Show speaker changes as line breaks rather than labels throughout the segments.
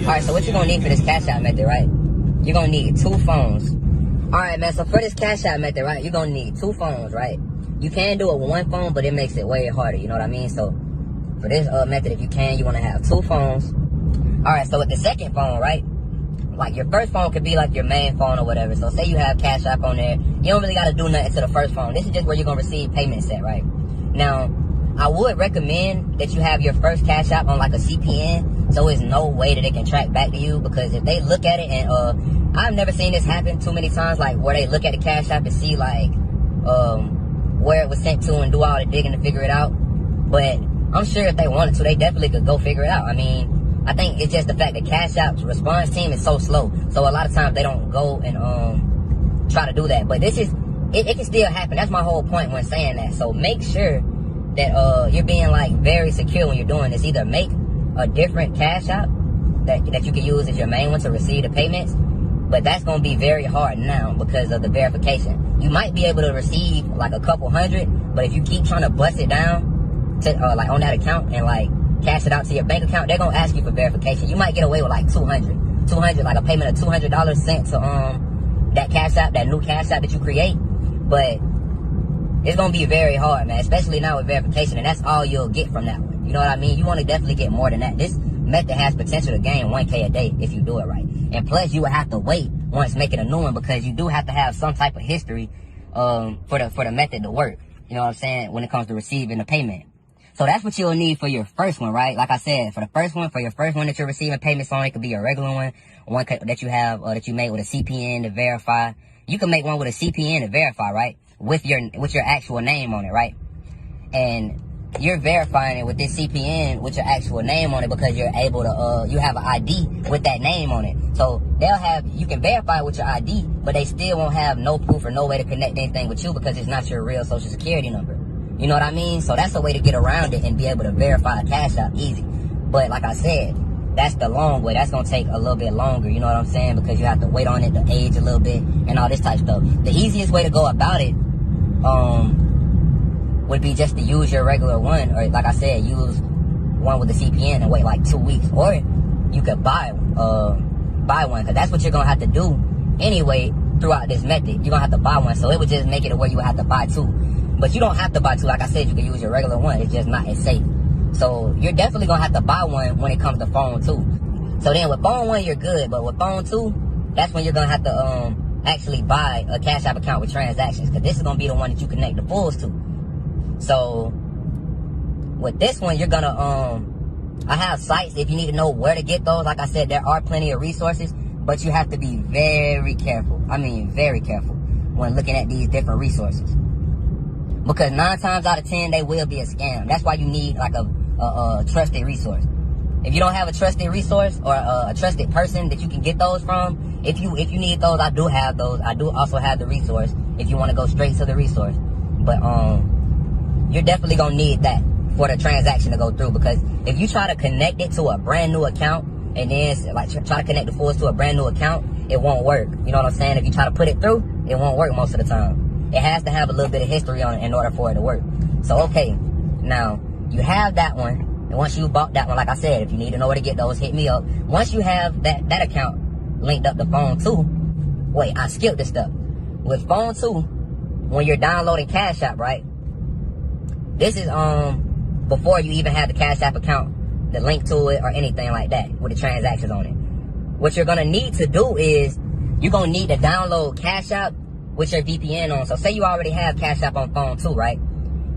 Alright, so what you're gonna need for this cash out method, right? You're gonna need 2 phones. Alright, man, so for this cash out method, right, you're gonna need 2 phones, right? You can do it with 1 phone, but it makes it way harder, you know what I mean? So for this method, if you can, you wanna have 2 phones. Alright, so with the second phone, right? Like your first phone could be like your main phone or whatever. So say you have Cash App on there, you don't really gotta do nothing to the first phone. This is just where you're gonna receive payments at, right? Now, I would recommend that you have your first Cash App on like a CPN, so there's no way that they can track back to you, because if they look at it, and I've never seen this happen too many times, like where they look at the Cash App and see like where it was sent to and do all the digging to figure it out. But I'm sure if they wanted to, they definitely could go figure it out. I mean, I think it's just the fact that Cash App's response team is so slow. So a lot of times they don't go and try to do that. But this is, it can still happen. That's my whole point when saying that. So make sure that you're being like very secure when you're doing this. Either make a different Cash App that you can use as your main one to receive the payments. But that's going to be very hard now because of the verification. You might be able to receive like a couple hundred, but if you keep trying to bust it down to like on that account and like cash it out to your bank account, they're gonna ask you for verification. You might get away with like 200, like a payment of $200 sent to that Cash App, that new Cash App that you create. But it's gonna be very hard, man, especially now with verification, and that's all you'll get from that one. You know what I mean? You want to definitely get more than that. This method has potential to gain 1K a day if you do it right. And plus, you would have to wait once making a new one, because you do have to have some type of history for the method to work. You know what I'm saying? When it comes to receiving the payment. So that's what you'll need for your first one, right? Like I said, for your first one that you're receiving payments on, it could be a regular one that you have, that you made with a CPN to verify. You can make one with a CPN to verify, right? With your actual name on it, right? And you're verifying it with this CPN with your actual name on it, because you're able to, you have an ID with that name on it. So you can verify it with your ID, but they still won't have no proof or no way to connect anything with you, because it's not your real social security number. You know what I mean? So that's a way to get around it and be able to verify a Cash App easy. But like I said, that's the long way. That's going to take a little bit longer, you know what I'm saying? Because you have to wait on it to age a little bit and all this type of stuff. The easiest way to go about it would be just to use your regular one, or like I said, use one with the CPN and wait like 2 weeks. Or you could buy one, because that's what you're going to have to do anyway throughout this method. You're going to have to buy one. So it would just make it where you would have to buy 2. But you don't have to buy 2. Like I said, you can use your regular one. It's just not as safe. So you're definitely going to have to buy one when it comes to phone 2. So then with phone 1, you're good. But with phone 2, that's when you're going to have to actually buy a Cash App account with transactions. Because this is going to be the one that you connect the pulls to. So with this one, you're going to... I have sites if you need to know where to get those. Like I said, there are plenty of resources. But you have to be very careful. I mean, very careful when looking at these different resources. Because 9 times out of 10, they will be a scam. That's why you need like a trusted resource. If you don't have a trusted resource or a trusted person that you can get those from, if you need those, I do have those. I do also have the resource if you want to go straight to the resource. But you're definitely gonna need that for the transaction to go through. Because if you try to connect it to a brand new account and then like try to connect the funds to a brand new account, it won't work. You know what I'm saying? If you try to put it through, it won't work most of the time. It has to have a little bit of history on it in order for it to work. So, okay, now, you have that one. And once you bought that one, like I said, if you need to know where to get those, hit me up. Once you have that account linked up to phone 2, wait, I skipped this step. With phone 2, when you're downloading Cash App, right? This is before you even have the Cash App account, the link to it or anything like that with the transactions on it. What you're going to need to do is, you're going to need to download Cash App with your VPN on. So say you already have Cash App on phone 2, right?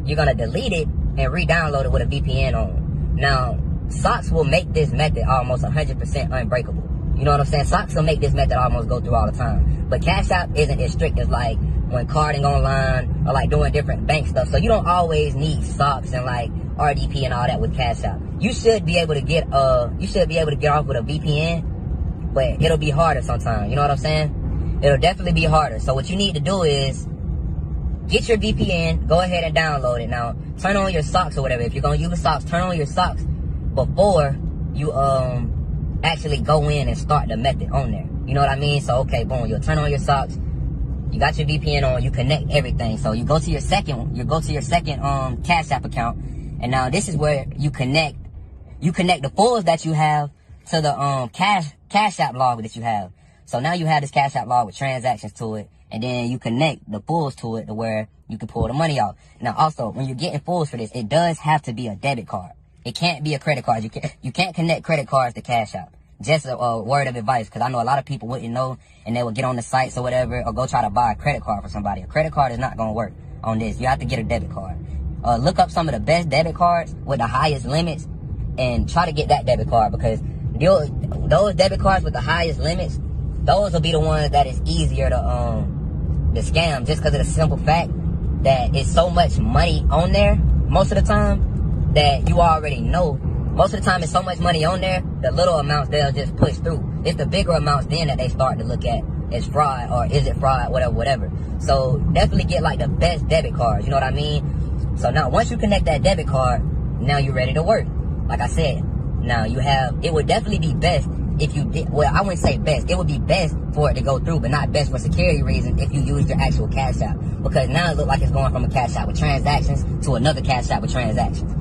You're going to delete it and re-download it with a VPN on. Now, socks will make this method almost 100% unbreakable. You know what I'm saying? Socks will make this method almost go through all the time. But Cash App isn't as strict as like when carding online or like doing different bank stuff. So you don't always need socks and like RDP and all that with Cash App. You should be able to get off with a VPN, but it'll be harder sometimes. You know what I'm saying? It'll definitely be harder. So what you need to do is get your VPN, go ahead and download it. Now, turn on your socks or whatever. If you're going to use socks, turn on your socks before you actually go in and start the method on there. You know what I mean? So, okay, boom, you'll turn on your socks. You got your VPN on, you connect everything. So you go to your second Cash App account. And now this is where you connect the funds that you have to the Cash App log that you have. So now you have this Cash App log with transactions to it, and then you connect the pulls to it to where you can pull the money out. Now also, when you're getting pulls for this, it does have to be a debit card. It can't be a credit card. You can't connect credit cards to Cash App. Just a word of advice, because I know a lot of people wouldn't know, and they would get on the sites or whatever, or go try to buy a credit card for somebody. A credit card is not going to work on this. You have to get a debit card. Look up some of the best debit cards with the highest limits, and try to get that debit card, because those debit cards with the highest limits, those will be the ones that is easier to scam, just because of the simple fact that it's so much money on there most of the time that you already know. Most of the time, it's so much money on there, the little amounts they'll just push through. It's the bigger amounts then that they start to look at as fraud, or is it fraud, whatever. So definitely get like the best debit cards, you know what I mean? So now once you connect that debit card, now you're ready to work. Like I said, now it would definitely be best if you did, well, I wouldn't say best. It would be best for it to go through, but not best for security reasons if you use your actual Cash App. Because now it looks like it's going from a Cash App with transactions to another Cash App with transactions.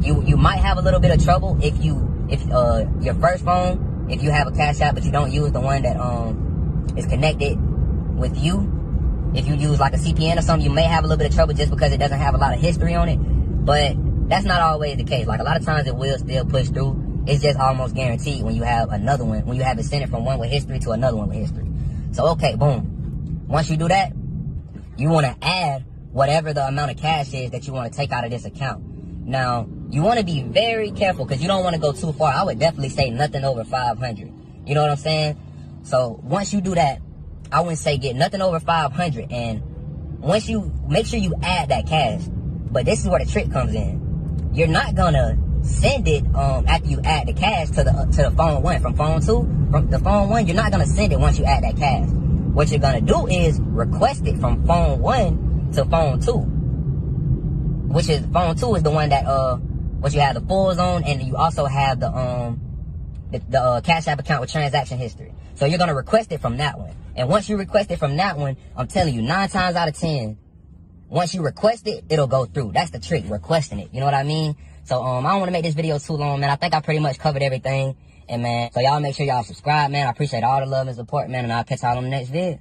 You might have a little bit of trouble if your first phone, if you have a Cash App but you don't use the one that is connected with you. If you use like a CPN or something, you may have a little bit of trouble just because it doesn't have a lot of history on it. But that's not always the case. Like a lot of times it will still push through. It's just almost guaranteed when you have another one, when you have it sent it from one with history to another one with history. So okay, boom. Once you do that, you want to add whatever the amount of cash is that you want to take out of this account. Now, you want to be very careful because you don't want to go too far. I would definitely say nothing over 500. You know what I'm saying? So once you do that, I wouldn't say get nothing over 500. And once you make sure you add that cash, but this is where the trick comes in. You're not gonna send it after you add the cash to the phone one. From phone two, from the phone one, you're not gonna send it once you add that cash. What you're gonna do is request it from phone one to phone two, which is phone two is the one that what you have the pulls on, and you also have the Cash App account with transaction history. So you're gonna request it from that one. And once you request it from that one, I'm telling you, 9 times out of 10, once you request it, it'll go through. That's the trick, requesting it. You know what I mean? So I don't want to make this video too long, man. I think I pretty much covered everything. And man, so y'all make sure y'all subscribe, man. I appreciate all the love and support, man. And I'll catch y'all on the next vid.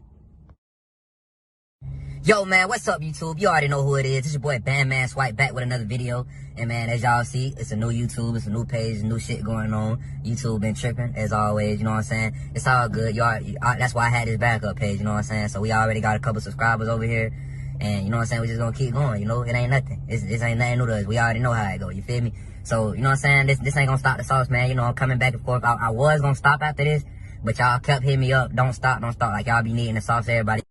Yo, man, what's up, YouTube? You already know who it is. It's your boy, Bandman Swipe, back with another video. And, man, as y'all see, it's a new YouTube. It's a new page, new shit going on. YouTube been tripping, as always, you know what I'm saying? It's all good. That's why I had this backup page, you know what I'm saying? So we already got a couple subscribers over here. And, you know what I'm saying? We just gonna keep going, you know? It ain't nothing. This ain't nothing new to us. We already know how it go, you feel me? So, you know what I'm saying? This ain't gonna stop the sauce, man. You know, I'm coming back and forth. I was gonna stop after this, but y'all kept hitting me up. Don't stop. Like, y'all be needing the sauce, everybody.